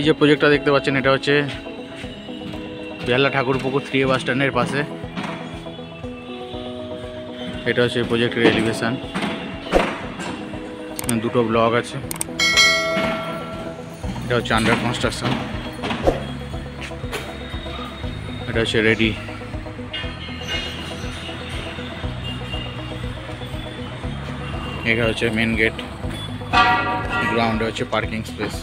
এই যে প্রজেক্টটা দেখতে পাচ্ছেন এটা হচ্ছে বেহালা ঠাকুরপুকুর 3A বাস স্ট্যান্ডের পাশে। এটা হচ্ছে প্রজেক্টের এলিভেশন, দুটো ব্লক আছে। এটা হচ্ছে আন্ডার কনস্ট্রাকশন, এটা হচ্ছে রেডি। এটা হচ্ছে মেন গেট, গ্রাউন্ডে হচ্ছে পার্কিং স্পেস।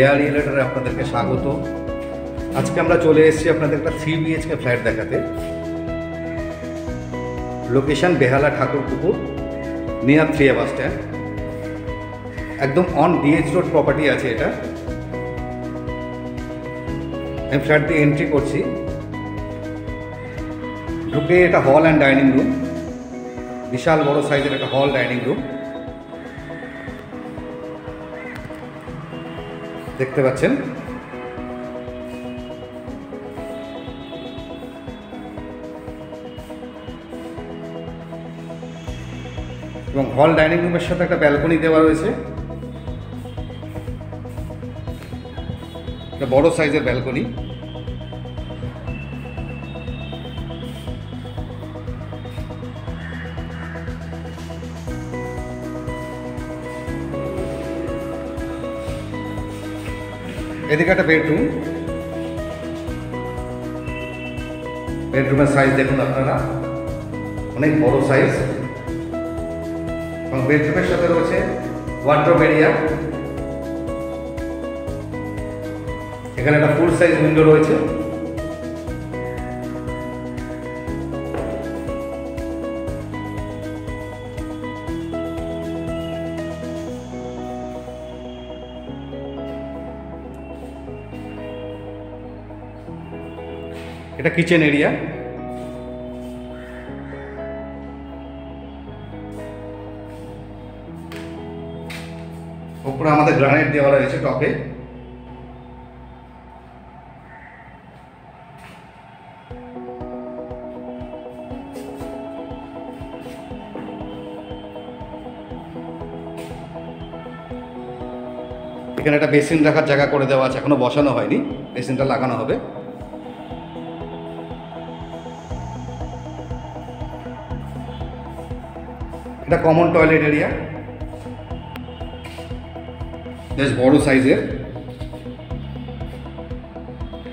এআর রিয়েলিটরে আপনাদেরকে স্বাগত। আজকে আমরা চলে এসেছি আপনাদের একটা 3 BHK ফ্ল্যাট দেখাতে। Location Behala Thakurpukur, near 3A bus stand, একদম অন ডিএইচ রোড প্রপার্টি আছে এটা। আমি ফ্ল্যাট দিয়ে এন্ট্রি করছি, ঢুকে এটা হল অ্যান্ড ডাইনিং রুম, বিশাল বড় সাইজের একটা হল ডাইনিং রুম দেখতে পাচ্ছেন। এবং হল ডাইনিং রুমের সাথে একটা ব্যালকনি দেওয়া রয়েছে, একটা বড় সাইজের ব্যালকনি। এদিকে একটা বেডরুম, বেডরুমের সাইজ দেখুন আপনারা, অনেক বড় সাইজ। এবং বেডরুমের সাথে রয়েছে ওয়ার্ডরোব এরিয়া। এখানে একটা ফুল সাইজ উইন্ডো রয়েছে। এটা কিচেন এরিয়া। উপরে আমাদের গ্রানাইট দেওয়া রয়েছে টপে। এখানে একটা বেসিন রাখার জায়গা করে দেওয়া আছে, এখনো বসানো হয়নি, বেসিনটা লাগানো হবে। এটা কমন টয়লেট এরিয়া, বেশ বড় সাইজের।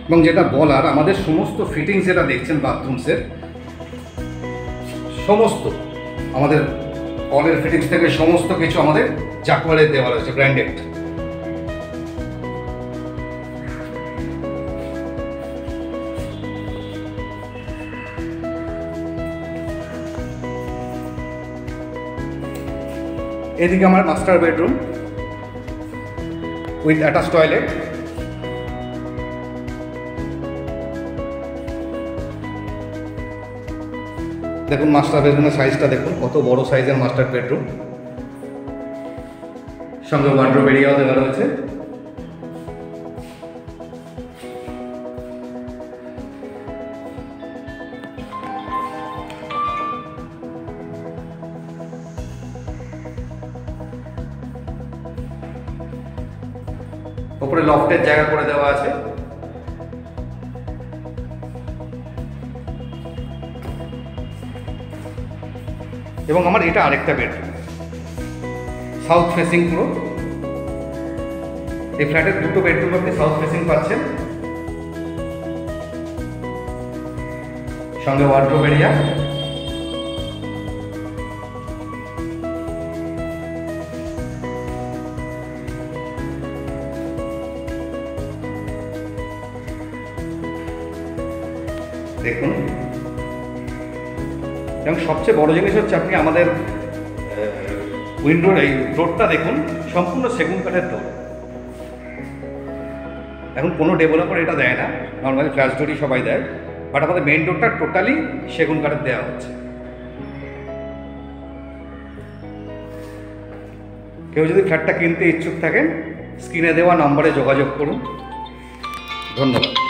এবং যেটা বলার, আমাদের সমস্ত ফিটিংস যেটা দেখছেন বাথরুমসের, সমস্ত আমাদের কলের ফিটিংস থেকে সমস্ত কিছু আমাদের জাকুয়ারের দেওয়া রয়েছে, ব্র্যান্ডেড। এদিকে আমার master bedroom with attach toilet. দেখুন মাস্টার বেডরুমের সাইজটা দেখুন, কত বড় সাইজের মাস্টার বেডরুম। সঙ্গে ওয়ার্ডরোব এরিয়াও দেওয়া রয়েছে। উপরে লফটের জায়গা করে দেওয়া আছে। এবং আমার এটা আরেকটা বেডরুম, সাউথ ফেসিং পুরো। এই ফ্ল্যাটের দুটো বেডরুম আপনি সাউথ ফেসিং পাচ্ছেন, সঙ্গে ওয়ার্ডরোব এরিয়া। দেখুন, এবং সবচেয়ে বড় জিনিস হচ্ছে আপনি আমাদের উইন্ডোর এই ডোরটা দেখুন, সম্পূর্ণ সেগুন কাঠের ডোর। এখন কোনো ডেভেলপার এটা দেয় না, নর্মালি ফ্ল্যাশ ডোরই সবাই দেয়, বাট আমাদের মেইন ডোরটা টোটালি সেগুন কাঠের দেওয়া হচ্ছে। কেউ যদি ফ্ল্যাটটা কিনতে ইচ্ছুক থাকেন, স্ক্রিনে দেওয়া নম্বরে যোগাযোগ করুন। ধন্যবাদ।